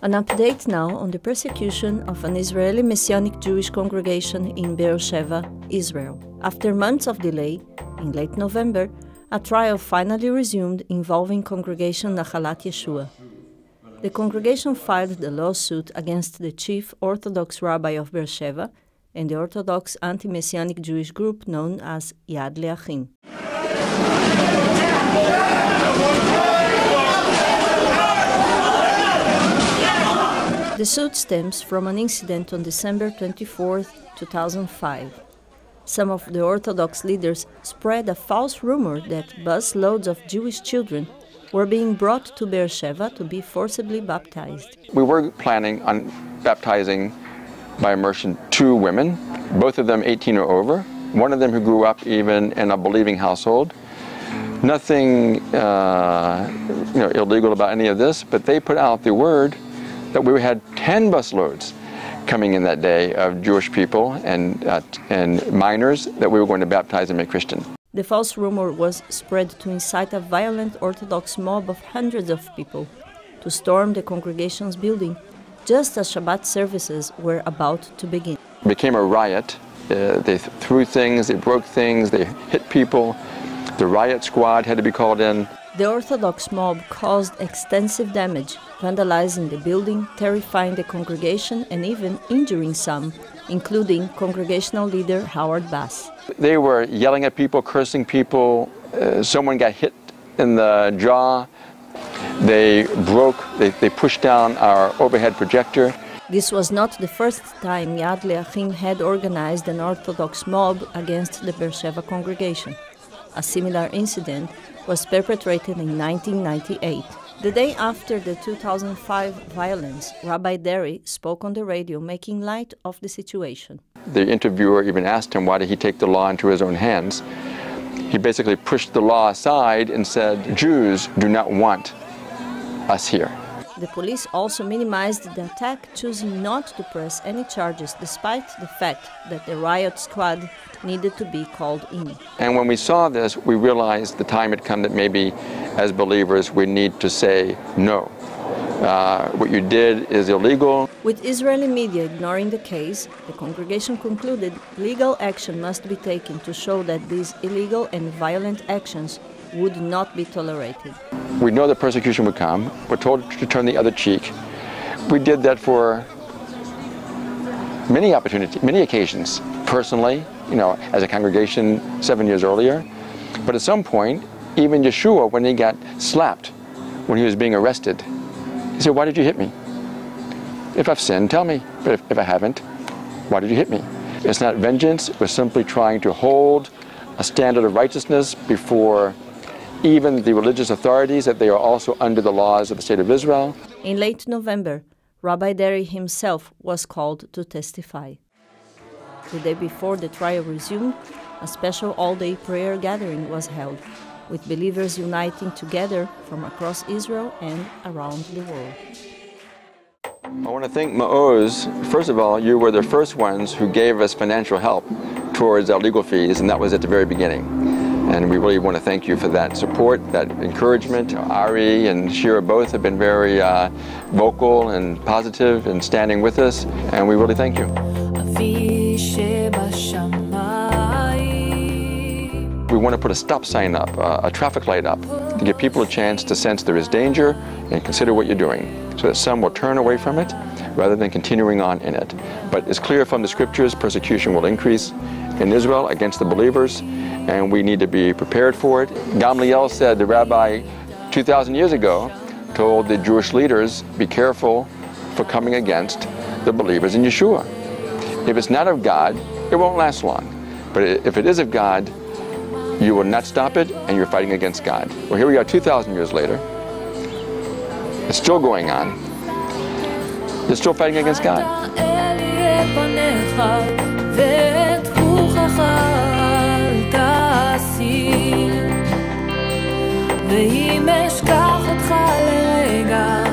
An update now on the persecution of an Israeli Messianic Jewish congregation in Beersheba, Israel. After months of delay, in late November, a trial finally resumed involving congregation Nachalat Yeshua. The congregation filed the lawsuit against the chief Orthodox rabbi of Beersheba and the Orthodox anti-Messianic Jewish group known as Yad Le'achim. The suit stems from an incident on December 24, 2005. Some of the Orthodox leaders spread a false rumor that busloads of Jewish children were being brought to Beersheba to be forcibly baptized. We were planning on baptizing by immersion 2 women, both of them 18 or over, one of them who grew up even in a believing household. Nothing illegal about any of this, but they put out the word that we had 10 busloads coming in that day of Jewish people and minors that we were going to baptize and make Christian. The false rumor was spread to incite a violent Orthodox mob of hundreds of people to storm the congregation's building just as Shabbat services were about to begin. It became a riot. They threw things, they broke things, they hit people. The riot squad had to be called in. The Orthodox mob caused extensive damage, vandalizing the building, terrifying the congregation, and even injuring some, including congregational leader Howard Bass. They were yelling at people, cursing people. Someone got hit in the jaw. They pushed down our overhead projector. This was not the first time Yad Le'achim had organized an Orthodox mob against the Beersheba congregation. A similar incident was perpetrated in 1998. The day after the 2005 violence, Rabbi Derry spoke on the radio making light of the situation. The interviewer even asked him why did he take the law into his own hands. He basically pushed the law aside and said, Jews do not want us here. The police also minimized the attack, choosing not to press any charges despite the fact that the riot squad needed to be called in. And when we saw this, we realized the time had come that maybe as believers we need to say no. What you did is illegal. With Israeli media ignoring the case, the congregation concluded legal action must be taken to show that these illegal and violent actions would not be tolerated. We know that persecution would come. We're told to turn the other cheek. We did that for many occasions, personally, as a congregation 7 years earlier. But at some point, even Yeshua, when he got slapped, when he was being arrested, he said, why did you hit me? If I've sinned, tell me. But if I haven't, why did you hit me? It's not vengeance. We're simply trying to hold a standard of righteousness before even the religious authorities, that they are also under the laws of the State of Israel. In late November, Rabbi Derry himself was called to testify. The day before the trial resumed, a special all-day prayer gathering was held, with believers uniting together from across Israel and around the world. I want to thank Maoz. First of all, you were the first ones who gave us financial help towards our legal fees, and that was at the very beginning. And we really want to thank you for that support, that encouragement. Ari and Shira both have been very vocal and positive and standing with us, and we really thank you. We want to put a stop sign up, a traffic light up, to give people a chance to sense there is danger and consider what you're doing, so that some will turn away from it rather than continuing on in it. But it's clear from the scriptures persecution will increase in Israel against the believers, and we need to be prepared for it. Gamliel said, the rabbi 2,000 years ago told the Jewish leaders, be careful for coming against the believers in Yeshua. If it's not of God, it won't last long. But if it is of God, you will not stop it, and you're fighting against God. Well, here we are 2,000 years later. It's still going on. They're still fighting against God. ואם אשכח אותך לרגע